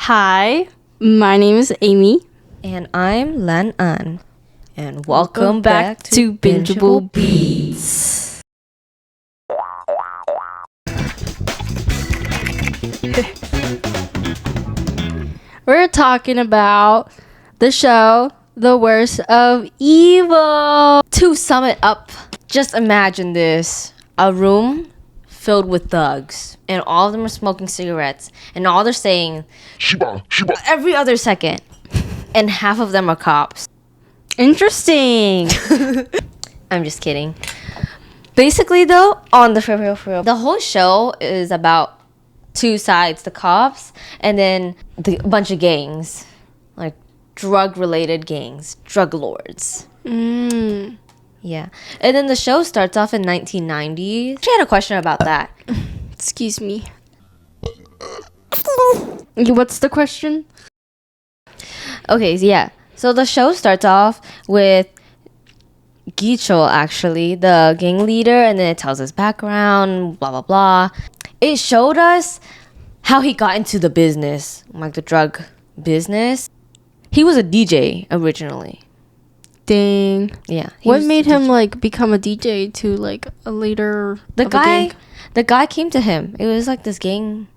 Hi, my name is Amy. And I'm Lan An. And welcome back to Bingeable Beans. We're talking about the show, The Worst of Evil. To sum it up, just imagine this. A room filled with thugs. And all of them are smoking cigarettes. And all they're saying, Shiba, Shiba, every other second. And half of them are cops. Interesting. I'm just kidding. Basically, though, on the for real, the whole show is about two sides: the cops and then a bunch of gangs, like drug-related gangs, drug lords. Yeah, and then the show starts off in 1990. She had a question about that. Excuse me. What's the question? Okay, yeah. So the show starts off with Gichol, actually, the gang leader, and then it tells his background, blah, blah, blah. It showed us how he got into the business, like the drug business. He was a DJ originally. Dang. Yeah. What made him like become a DJ to like a leader? The guy came to him. It was like this gang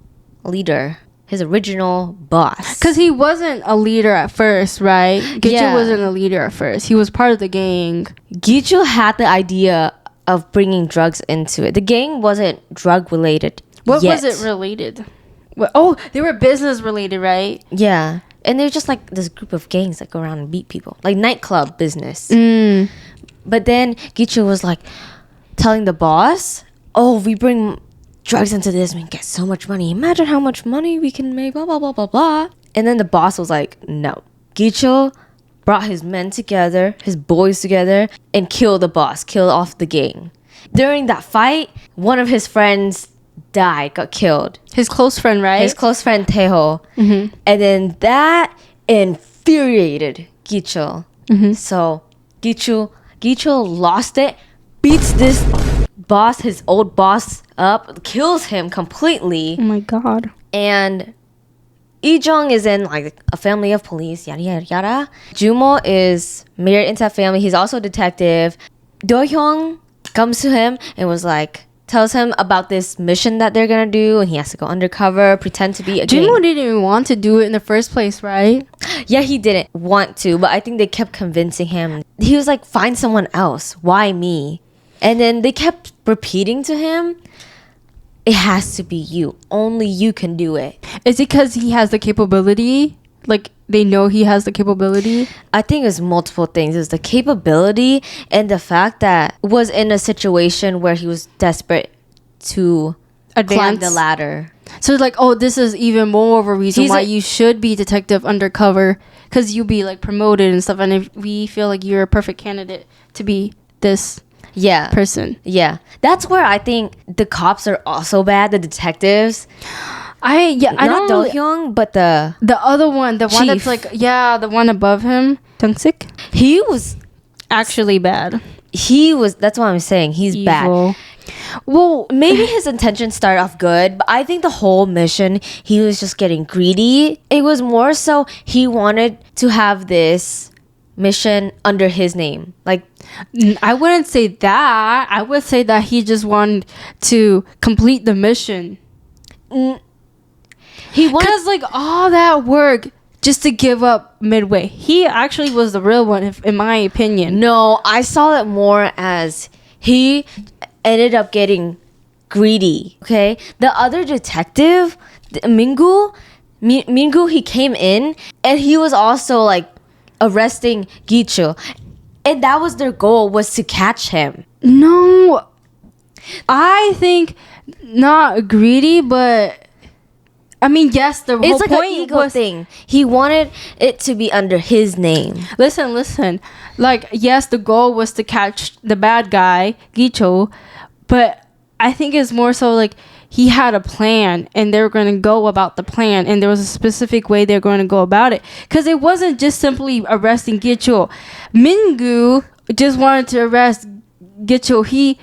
leader. His original boss. Because he wasn't a leader at first, right? Gichul wasn't a leader at first. He was part of the gang. Gichul had the idea of bringing drugs into it. The gang wasn't drug related. What was it related? Oh, they were business related, right? Yeah. And they're just like this group of gangs that go around and beat people. Like nightclub business. But then Gichul was like telling the boss, oh, we bring drugs into this, we can get so much money. Imagine how much money we can make, blah, blah, blah, blah, blah. And then the boss was like, no. Gichul brought his men together, his boys together, and killed the boss, killed off the gang. During that fight, one of his friends died, got killed. His close friend, right? His close friend, Teho. And then that infuriated Gichul. So Gichul lost it, beats this boss, his old boss, up, kills him completely. Oh my god. And Ijong is in like a family of police, yada yada yada. Jumo is married into a family. He's also a detective. Do-hyung comes to him and was like, tells him about this mission that they're gonna do, and he has to go undercover, pretend to be a gang. Jumo didn't even want to do it in the first place, right? Yeah, he didn't want to, but I think they kept convincing him. He was like, find someone else. Why me? And then they kept repeating to him, it has to be you. Only you can do it. Is it because he has the capability? Like, they know he has the capability? I think it's multiple things. It's the capability and the fact that it was in a situation where he was desperate to climb the ladder. So it's like, oh, this is even more of a reason why you should be detective undercover. Because you'll be like promoted and stuff. And if we feel like you're a perfect candidate to be this person. Yeah. That's where I think the cops are also bad, the detectives. I not Do-hyung, but the other one, the chief. One that's like, the one above him, Jung-sik. He was actually bad. That's what I'm saying. He's evil. Bad. Well, maybe his intentions started off good, but I think the whole mission, he was just getting greedy. It was more so he wanted to have this mission under his name. Like, I wouldn't say that. I would say that he just wanted to complete the mission. Because like all that work just to give up midway. He actually was the real one, in my opinion. No, I saw it more as he ended up getting greedy. Okay, the other detective, Mingu, he came in and he was also like arresting Gichul, and that was their goal, was to catch him. No, I think not greedy, but I mean, yes, the whole like point an ego was thing. He wanted it to be under his name. Listen. Like, yes, the goal was to catch the bad guy, Gichul, but I think it's more so like he had a plan and they were going to go about the plan, and there was a specific way they're going to go about it. Because it wasn't just simply arresting Gichul. Mingu just wanted to arrest Gichul. He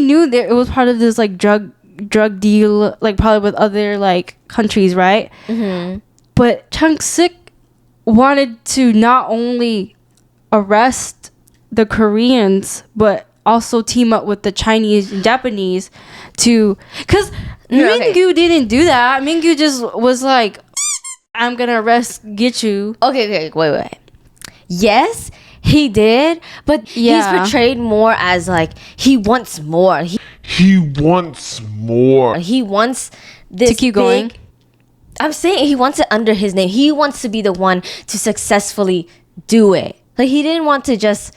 knew that it was part of this like drug deal, like probably with other like countries, right? But Chang-sik wanted to not only arrest the Koreans, but also team up with the Chinese and Japanese to... Because Mingyu didn't do that. Mingyu just was like, I'm going to arrest Gichu. Okay, wait. Yes, he did, but he's portrayed more as like he wants more. He wants more. He wants this to keep going. I'm saying he wants it under his name. He wants to be the one to successfully do it. Like he didn't want to just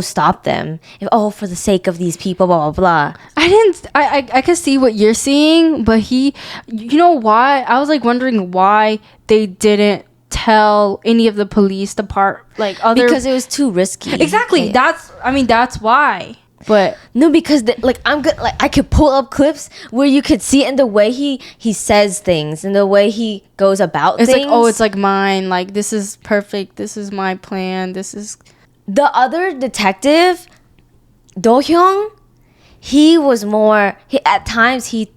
stop them. For the sake of these people, blah blah blah. I can see what you're seeing, but you know why? I was like wondering why they didn't tell any of the police because it was too risky. Exactly. That's why. But no, because I'm good. Like I could pull up clips where you could see in the way he says things and the way he goes about things. It's like, it's like mine. Like this is perfect. This is my plan. This is the other detective, Do-hyung. He was more. At times he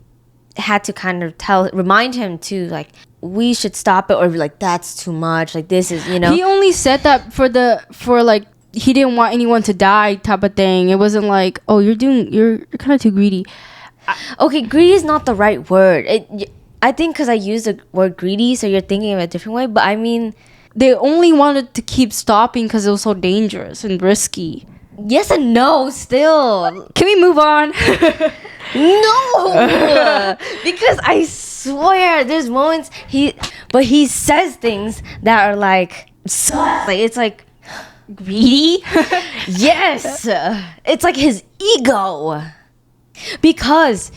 had to kind of remind him to like, we should stop it, or like that's too much. Like this is, He only said that for like. He didn't want anyone to die type of thing. It wasn't like, you're kind of too greedy. Okay, greedy is not the right word. I think because I used the word greedy, so you're thinking of it a different way. But I mean, they only wanted to keep stopping because it was so dangerous and risky. Yes and no, still. Can we move on? No! Because I swear, there's moments he says things that are like it's like, greedy. Yes, it's like his ego, because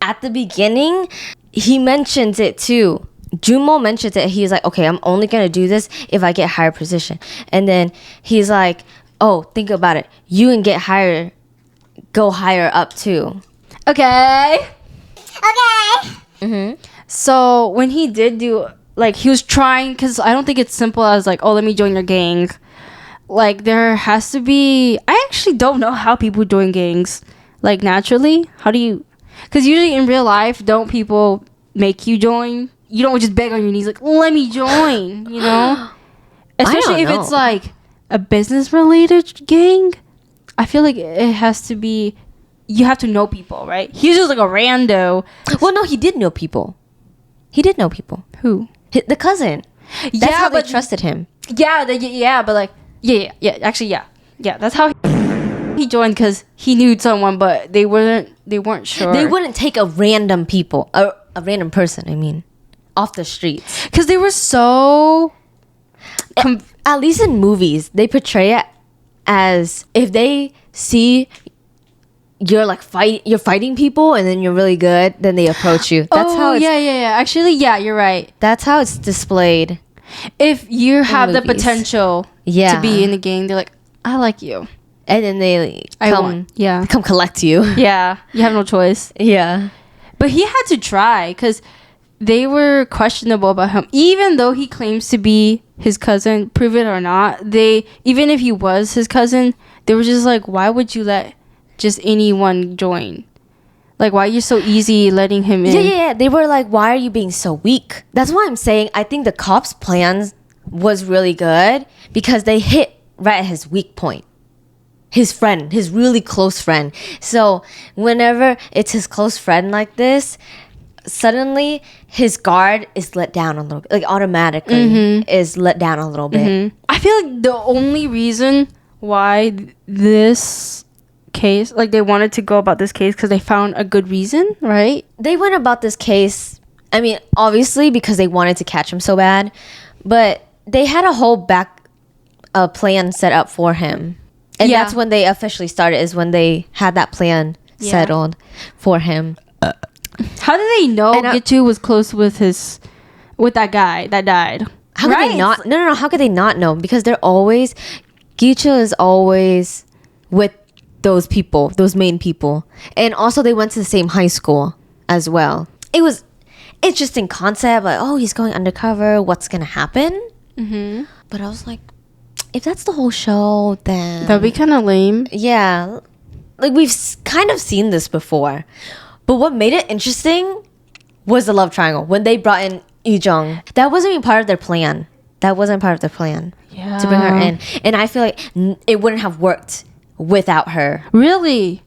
at the beginning he mentions it too. Junmo mentions it. He's like, okay, I'm only gonna do this if I get higher position. And then he's like, think about it, you can go higher up too. Okay. So when he did do, like, he was trying, because I don't think it's simple as like, let me join your gang. Like, there has to be... I actually don't know how people join gangs. Like, naturally. How do you... Because usually in real life, don't people make you join? You don't just beg on your knees like, let me join, Especially if it's like a business-related gang. I feel like it has to be... You have to know people, right? He's just like a rando. Well, no, he did know people. Who? The cousin. That's how they trusted him. Yeah, but like... Yeah. Actually, yeah. That's how he joined, because he knew someone, but they weren't sure. They wouldn't take a random person. I mean, off the streets, because they were so. At least in movies, they portray it as if they see you're like you're fighting people, and then you're really good, then they approach you. That's how. Yeah. Actually, yeah, you're right. That's how it's displayed. If you have the potential to be in the gang, they're like, I like you. And then they come collect you. Yeah, you have no choice. Yeah. But he had to try, because they were questionable about him. Even though he claims to be his cousin, prove it or not, even if he was his cousin, they were just like, why would you let just anyone join? Like, why are you so easy letting him in? Yeah. They were like, why are you being so weak? That's why I'm saying I think the cops' plans was really good, because they hit right at his weak point. His friend, his really close friend. So whenever it's his close friend like this, suddenly his guard is let down a little bit. Like automatically is let down a little bit. I feel like the only reason why this case, like they wanted to go about this case, because they found a good reason, right? They went about this case, I mean, obviously because they wanted to catch him so bad, but they had a whole plan set up for him, and that's when they officially started, is when they had that plan settled for him. How did they know Gichu was close with that guy that died? How could they not? No, how could they not know? Because Gichu is always with those people, those main people. And also they went to the same high school as well. It was interesting concept, like, he's going undercover, what's gonna happen? But I was like, if that's the whole show, then that'd be kind of lame. Yeah, like we've kind of seen this before, but what made it interesting was the love triangle. When they brought in Lee Jung. That wasn't even part of their plan. That wasn't part of their plan. Yeah. To bring her in. And I feel like it wouldn't have worked without her. Really?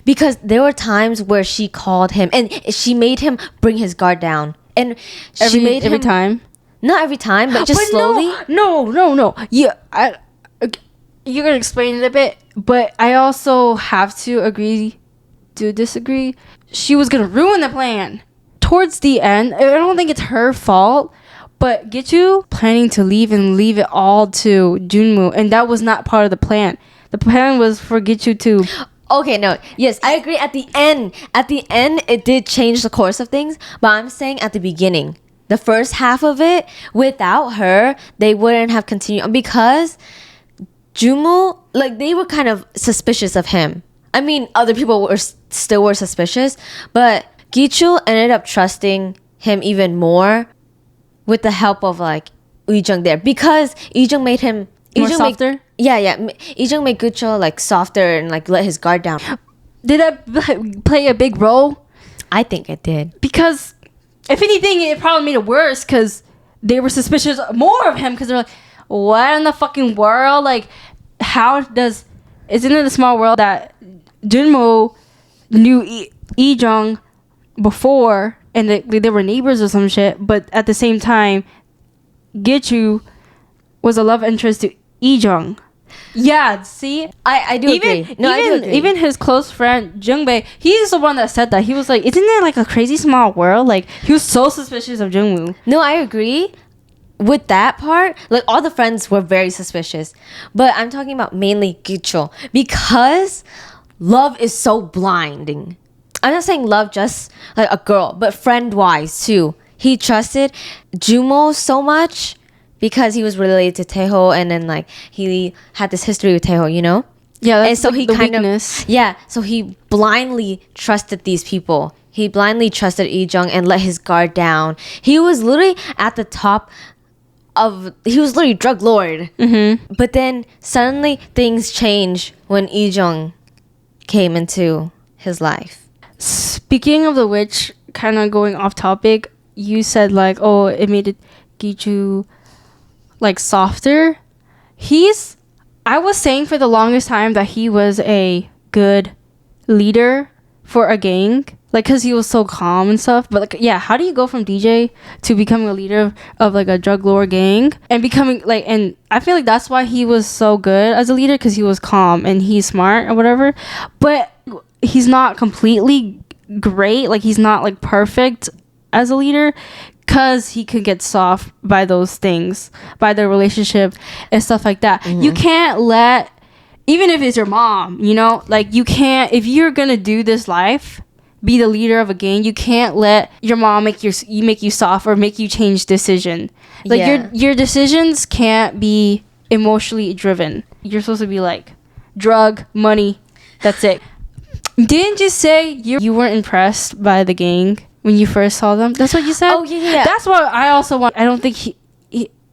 Because there were times where she called him and she made him bring his guard down. And every time? Not every time, but just slowly. No. Yeah, you're gonna explain it a bit, but I also have to agree to disagree. She was gonna ruin the plan. Towards the end, I don't think it's her fault, but Gichu planning to leave and leave it all to Junmoo, and that was not part of the plan. The plan was for Gichu to... Okay, no. Yes, I agree. At the end, it did change the course of things. But I'm saying at the beginning, the first half of it, without her, they wouldn't have continued. Because Junmoo, like, they were kind of suspicious of him. I mean, other people still were suspicious. But Gichu ended up trusting him even more with the help of, like, Lee Jung there. Because Lee Jung made him... More softer? Yeah. Lee Jung made Gichu, like, softer and, like, let his guard down. Did that play a big role? I think it did. Because, if anything, it probably made it worse because they were suspicious more of him because they're like, what in the fucking world? Like, isn't it a small world that Junmoo knew Lee Jung before and they were neighbors or some shit, but at the same time, Gichu was a love interest to Lee Jung. Yeah, see? I do agree. No, I do agree. Even his close friend, Jungbae, he's the one that said that. He was like, isn't it like a crazy small world? Like, he was so suspicious of Jungwoo. No, I agree with that part. Like, all the friends were very suspicious. But I'm talking about mainly Gicho. Because love is so blinding. I'm not saying love just like a girl, but friend-wise too. He trusted Junmoo so much because he was related to Taeho, and then like he had this history with Taeho, you know? Yeah, that's and so like he the kind weakness. so he blindly trusted these people. He blindly trusted Lee Jung and let his guard down. He was literally at the top he was literally drug lord. Mm-hmm. But then suddenly things changed when Lee Jung came into his life. Speaking of the which, kind of going off topic, you said like, oh, it made it Gichu like softer. I was saying for the longest time that he was a good leader for a gang, like because he was so calm and stuff. But like, yeah, how do you go from DJ to becoming a leader of like a drug lord gang and becoming like, and I feel like that's why he was so good as a leader, because he was calm and he's smart or whatever. But he's not completely great, like he's not like perfect as a leader, because he could get soft by those things, by their relationship and stuff like that. Mm-hmm. You can't let, even if it's your mom, you know, like you can't, if you're gonna do this life, be the leader of a gang, you can't let your mom make you soft or make you change decision. Like your decisions can't be emotionally driven. You're supposed to be like drug, money, that's it. Didn't you say you weren't impressed by the gang when you first saw them? That's what you said? Oh, yeah. That's what I also want. I don't think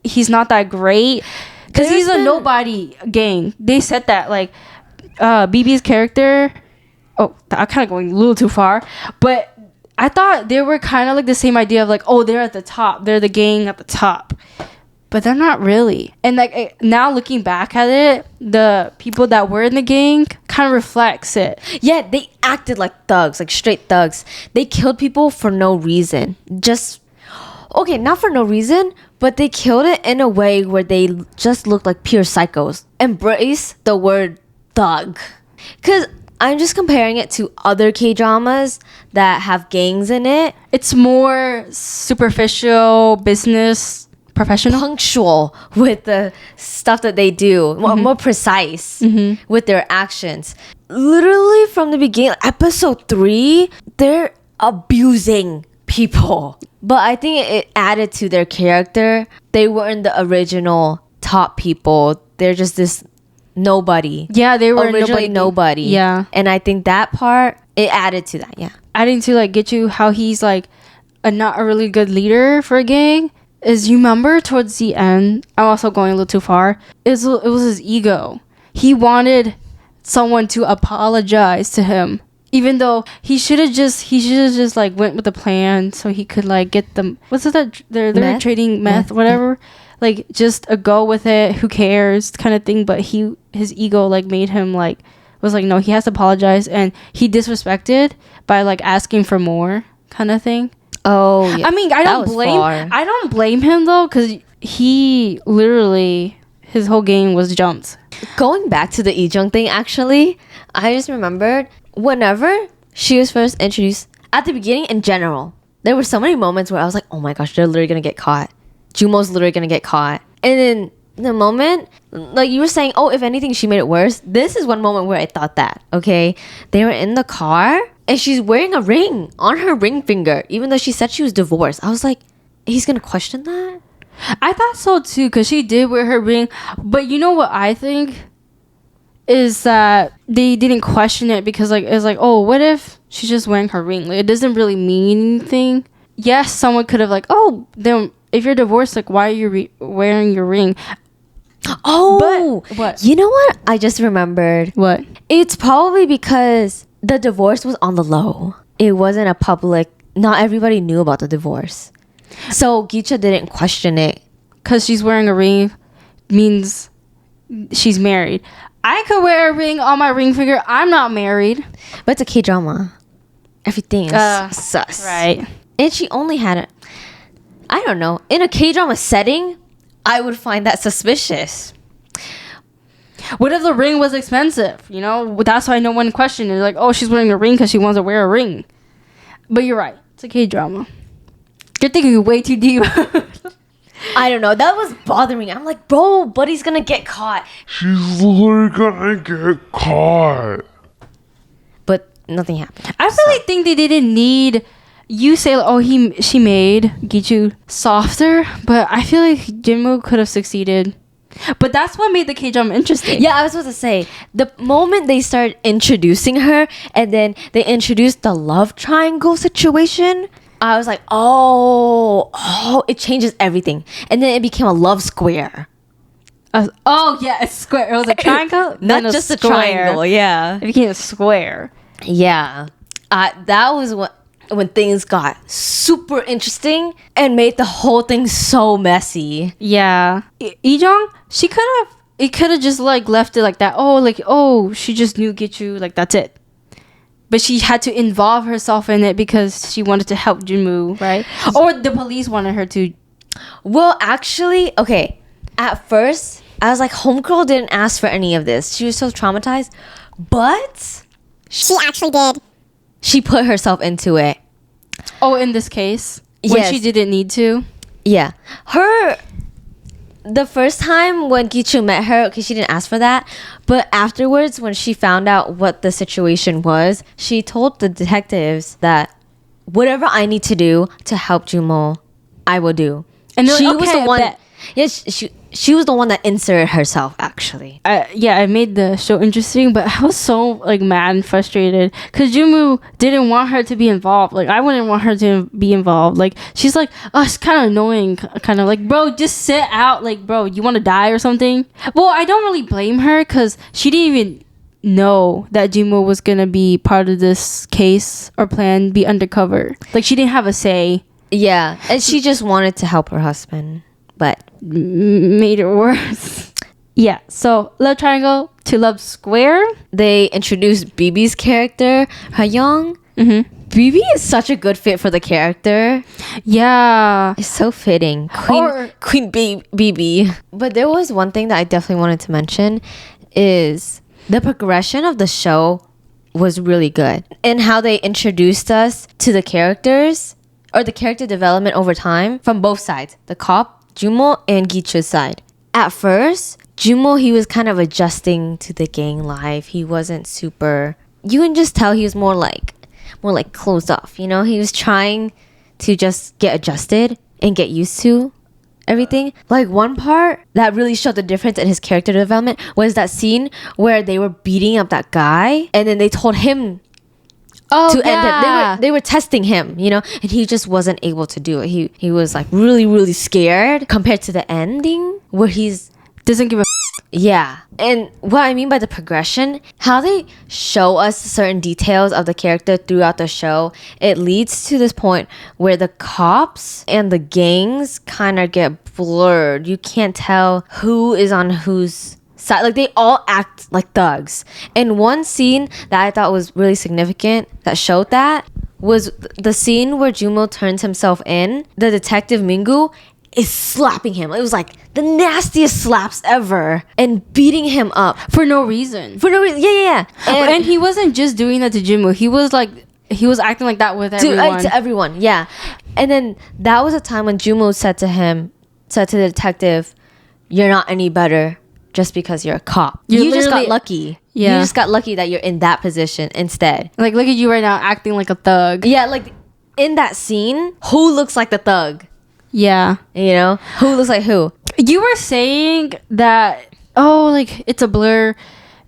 he's not that great. Because he's a nobody gang. They said that. Like, Bibi's character... Oh, I'm kind of going a little too far. But I thought they were kind of like the same idea of like, oh, they're at the top. They're the gang at the top. But they're not really. And like now looking back at it, the people that were in the gang kind of reflects it. Yeah, they acted like thugs, like straight thugs. They killed people for no reason. Not for no reason, but they killed it in a way where they just looked like pure psychos. Embrace the word thug. Because I'm just comparing it to other K-dramas that have gangs in it. It's more superficial, business, professional, punctual with the stuff that they do, more precise with their actions. Literally from the beginning, episode 3, they're abusing people. But I think it added to their character. They weren't the original top people. They're just this nobody. Yeah, they were originally nobody. Yeah. And I think that part, it added to that, yeah. Adding to like get you how he's like not a really good leader for a gang. Is you remember towards the end, I'm also going a little too far, it was his ego. He wanted someone to apologize to him Even though he should have just like went with the plan so he could like get them. What's it that they're trading meth, whatever. Like just a go with it. Who cares, kind of thing. But his ego like made him like was like no, he has to apologize, and he disrespected by like asking for more, kind of thing. Oh, yeah. I mean, I don't blame him though, because he literally his whole game was jumped. Going back to the Ijong thing, actually, I just remembered whenever she was first introduced at the beginning in general, there were so many moments where I was like, oh my gosh, they're literally gonna get caught. Jumo's literally gonna get caught. And then the moment, like you were saying, oh, if anything, she made it worse. This is one moment where I thought that, okay? They were in the car and she's wearing a ring on her ring finger, even though she said she was divorced. I was like, he's gonna question that? I thought so too, because she did wear her ring. But you know what I think? Is that they didn't question it because like it's like, oh, what if she's just wearing her ring? Like it doesn't really mean anything. Yes, someone could have like, oh, then if you're divorced, like why are you wearing your ring? Oh, but what? You know what? I just remembered. What? It's probably because the divorce was on the low. It wasn't a public. Not everybody knew about the divorce, so Gicha didn't question it. Because she's wearing a ring means she's married. I could wear a ring on my ring finger. I'm not married. But it's a K-drama. Everything is sus. Right. And she only had it. I don't know. In a K-drama setting, I would find that suspicious. What if the ring was expensive? You know, that's why no one questioned it. Like, oh, she's wearing a ring because she wants to wear a ring. But you're right. It's a K-drama. You're thinking way too deep. I don't know. That was bothering me. I'm like, bro, Buddy's gonna get caught. She's literally gonna get caught. But nothing happened. I really think they didn't need. You say, oh, she made Gichu softer, but I feel like Jinwoo could have succeeded. But that's what made the K-drama interesting. Yeah, I was supposed to say, the moment they started introducing her, and then they introduced the love triangle situation, I was like, oh, it changes everything. And then it became a love square. Oh, yeah, it's square. It was a triangle? Not just a triangle, yeah. It became a square. Yeah. That was when things got super interesting and made the whole thing so messy. Yeah. Ijong, it could have just like left it like that. Oh, she just knew Gichu, like that's it. But she had to involve herself in it because she wanted to help Jinwoo, right? Or the police wanted her to. Well, actually, okay. At first, I was like, homegirl didn't ask for any of this. She was so traumatized. But she actually did. She put herself into it. Oh, in this case? When she didn't need to? Yeah. The first time when Gichu met her, okay, she didn't ask for that. But afterwards, when she found out what the situation was, she told the detectives that whatever I need to do to help Jumo, I will do. And she was the one. Yes, she was the one that inserted herself, actually. Yeah, it made the show interesting, but I was so like mad and frustrated because Jumu didn't want her to be involved. Like I wouldn't want her to be involved. Like she's like, oh, it's kind of annoying. Kind of like, bro, just sit out. Like, bro, you want to die or something? Well, I don't really blame her because she didn't even know that Jumu was gonna be part of this case or plan, be undercover. Like she didn't have a say. Yeah, and she just wanted to help her husband. But made it worse. Yeah, so love triangle to love square. They introduced Bibi's character, Hayoung. Bibi is such a good fit for the character. Yeah, it's so fitting. Queen Bibi. But there was one thing that I definitely wanted to mention is the progression of the show was really good and how they introduced us to the characters or the character development over time from both sides, the cop, Jumo, and Gichu's side. At first, Jumo, he was kind of adjusting to the gang life. He wasn't super. You can just tell he was more like closed off. You know, he was trying to just get adjusted and get used to everything. Like one part that really showed the difference in his character development was that scene where they were beating up that guy, and then they told him to end him. They were testing him, you know, and he just wasn't able to do it. He was like really, really scared compared to the ending where he's doesn't give a Yeah. And what I mean by the progression, how they show us certain details of the character throughout the show, it leads to this point where the cops and the gangs kind of get blurred. You can't tell who is on whose side. Like, they all act like thugs. And one scene that I thought was really significant that showed that was the scene where Jumo turns himself in. The detective Mingu is slapping him. It was like the nastiest slaps ever and beating him up for no reason. Yeah. And he wasn't just doing that to Jinwoo. He was acting like that with everyone. To everyone, yeah. And then that was a time when Jumo said to the detective, "You're not any better just because you're a cop. You just got lucky. Yeah. You just got lucky that you're in that position instead. Like, look at you right now acting like a thug." Yeah, like in that scene, who looks like the thug? Yeah. You know? Who looks like who? You were saying that, like, it's a blur,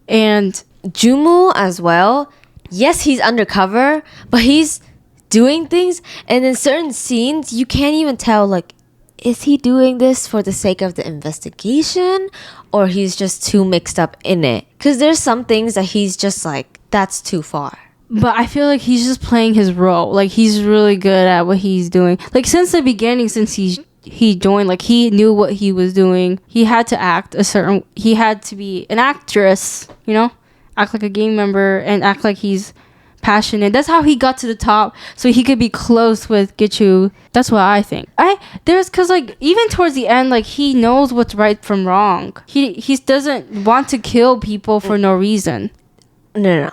and Jumu as well. Yes, he's undercover, but he's doing things, and in certain scenes, you can't even tell, like, is he doing this for the sake of the investigation, or he's just too mixed up in it? Because there's some things that he's just like, that's too far. But I feel like he's just playing his role. Like, he's really good at what he's doing. Like, since the beginning, since he joined, like, he knew what he was doing. He had to act he had to be an actress, you know? Act like a gang member and act like he's passionate. That's how he got to the top, so he could be close with Gichu. That's what I think. Cause like even towards the end, like, he knows what's right from wrong. He doesn't want to kill people for no reason. No.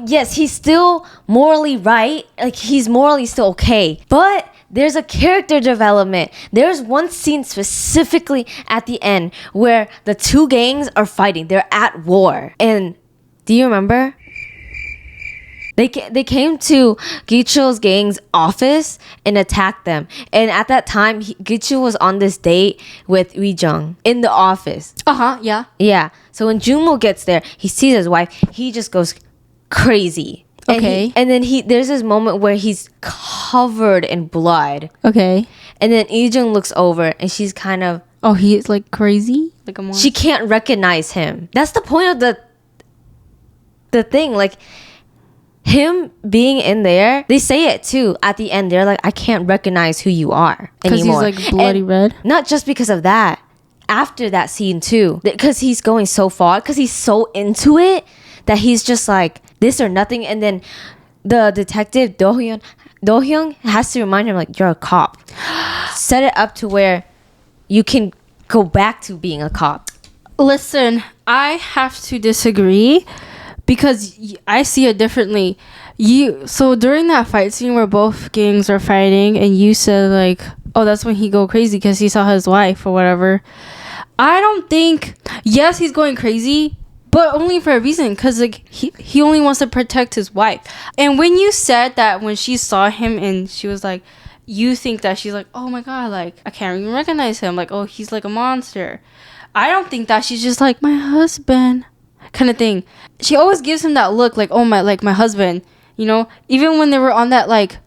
Yes, he's still morally right. Like, he's morally still okay. But there's a character development. There's one scene specifically at the end where the two gangs are fighting. They're at war. And do you remember? They came to Gicho's gang's office and attacked them. And at that time, Gicho was on this date with Uijung in the office. Yeah. Yeah. So when Junmo gets there, he sees his wife. He just goes crazy. Okay. And then there's this moment where he's covered in blood. Okay. And then Uijung looks over and she's kind of... Oh, he is like crazy? Like a monster? She can't recognize him. That's the point of the thing. Like... him being in there, they say it too at the end. They're like, I can't recognize who you are anymore. Because he's like bloody red. Not just because of that. After that scene too, because he's going so far, because he's so into it that he's just like this or nothing. And then the detective Do-hyun has to remind him, like, you're a cop. Set it up to where you can go back to being a cop. Listen, I have to disagree. Because I see it differently. So during that fight scene where both gangs are fighting, and you said like, oh, that's when he go crazy because he saw his wife or whatever. I don't think. Yes, he's going crazy, but only for a reason. Because like he only wants to protect his wife. And when you said that when she saw him and she was like, you think that she's like, oh my god, like I can't even recognize him. Like, oh, he's like a monster. I don't think that. She's just like, my husband. Kind of thing. She always gives him that look like, oh my, like my husband, you know. Even when they were on that like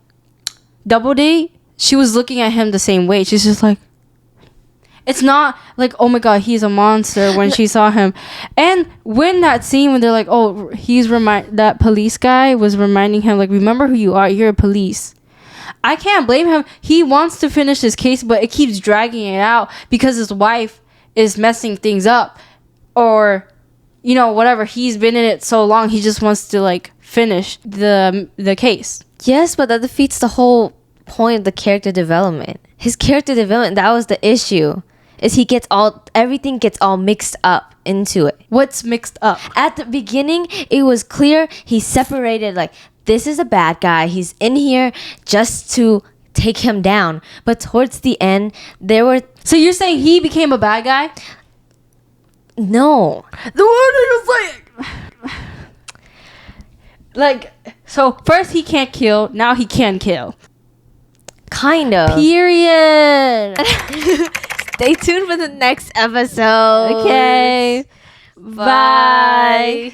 double date, she was looking at him the same way. She's just like, it's not like, oh my god, he's a monster when she saw him. And when that scene when they're like, oh, that police guy was reminding him like, remember who you are, you're a police. I can't blame him. He wants to finish his case, but it keeps dragging it out because his wife is messing things up, or you know, whatever. He's been in it so long, he just wants to like finish the case. Yes, but that defeats the whole point of the character development. His character development, that was the issue. Is everything gets all mixed up into it. What's mixed up? At the beginning, it was clear he separated, like, this is a bad guy. He's in here just to take him down. But towards the end, there were... So you're saying he became a bad guy? No. The word is like, so first he can't kill, now he can kill. Kind of. Period. Stay tuned for the next episode. Okay. Bye.